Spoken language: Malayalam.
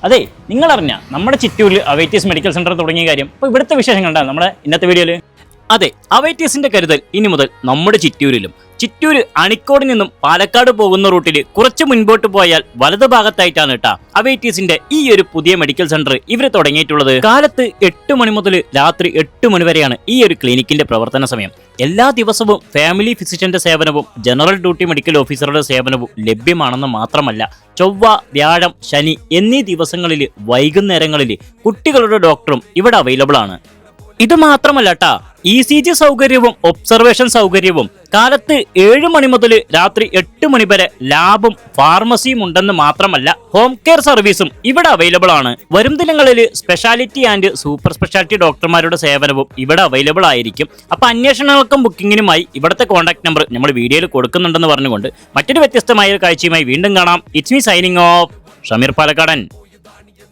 അതെ, നിങ്ങൾ അറിഞ്ഞ നമ്മുടെ ചിറ്റൂരിൽ അവൈറ്റീസ് മെഡിക്കൽ സെന്റർ തുടങ്ങിയ കാര്യം. അപ്പോൾ ഇവിടുത്തെ വിശേഷങ്ങൾ ഉണ്ടാകും നമ്മുടെ ഇന്നത്തെ വീഡിയോയിൽ. അതെ, അവൈറ്റീസിന്റെ കരുതൽ ഇനി മുതൽ നമ്മുടെ ചിറ്റൂരിലും. ചിറ്റൂര് അണിക്കോട് നിന്നും പാലക്കാട് പോകുന്ന റൂട്ടിൽ കുറച്ച് മുൻപോട്ട് പോയാൽ വലതു ഭാഗത്തായിട്ടാണ് കേട്ടാ അവൈറ്റീസിന്റെ ഈ ഒരു പുതിയ മെഡിക്കൽ സെന്റർ ഇവർ തുടങ്ങിയിട്ടുള്ളത്. കാലത്ത് 8 മണി മുതൽ രാത്രി 8 മണി വരെയാണ് ഈ ഒരു ക്ലിനിക്കിന്റെ പ്രവർത്തന സമയം. എല്ലാ ദിവസവും ഫാമിലി ഫിസിഷ്യന്റെ സേവനവും ജനറൽ ഡ്യൂട്ടി മെഡിക്കൽ ഓഫീസറുടെ സേവനവും ലഭ്യമാണെന്ന് മാത്രമല്ല, ചൊവ്വ, വ്യാഴം, ശനി എന്നീ ദിവസങ്ങളിൽ വൈകുന്നേരങ്ങളിൽ കുട്ടികളുടെ ഡോക്ടറും ഇവിടെ അവൈലബിൾ ആണ്. ഇത് മാത്രമല്ല ട്ടാ, ECG സൗകര്യവും ഒബ്സർവേഷൻ സൗകര്യവും കാലത്ത് 7 മണി മുതൽ രാത്രി 8 മണി വരെ ലാബും ഫാർമസിയും ഉണ്ടെന്ന് മാത്രമല്ല, ഹോം കെയർ സർവീസും ഇവിടെ അവൈലബിൾ ആണ്. വരും ദിനങ്ങളിൽ സ്പെഷ്യാലിറ്റി ആൻഡ് സൂപ്പർ സ്പെഷ്യാലിറ്റി ഡോക്ടർമാരുടെ സേവനവും ഇവിടെ അവൈലബിൾ ആയിരിക്കും. അപ്പൊ അന്വേഷണങ്ങൾക്കും ബുക്കിങ്ങിനുമായി ഇവിടുത്തെ കോൺടാക്ട് നമ്പർ നമ്മൾ വീഡിയോയിൽ കൊടുക്കുന്നുണ്ടെന്ന് പറഞ്ഞുകൊണ്ട് മറ്റൊരു വ്യത്യസ്തമായ ഒരു കാഴ്ചയുമായി വീണ്ടും കാണാം. It's me signing off, Shameer പാലക്കാടൻ.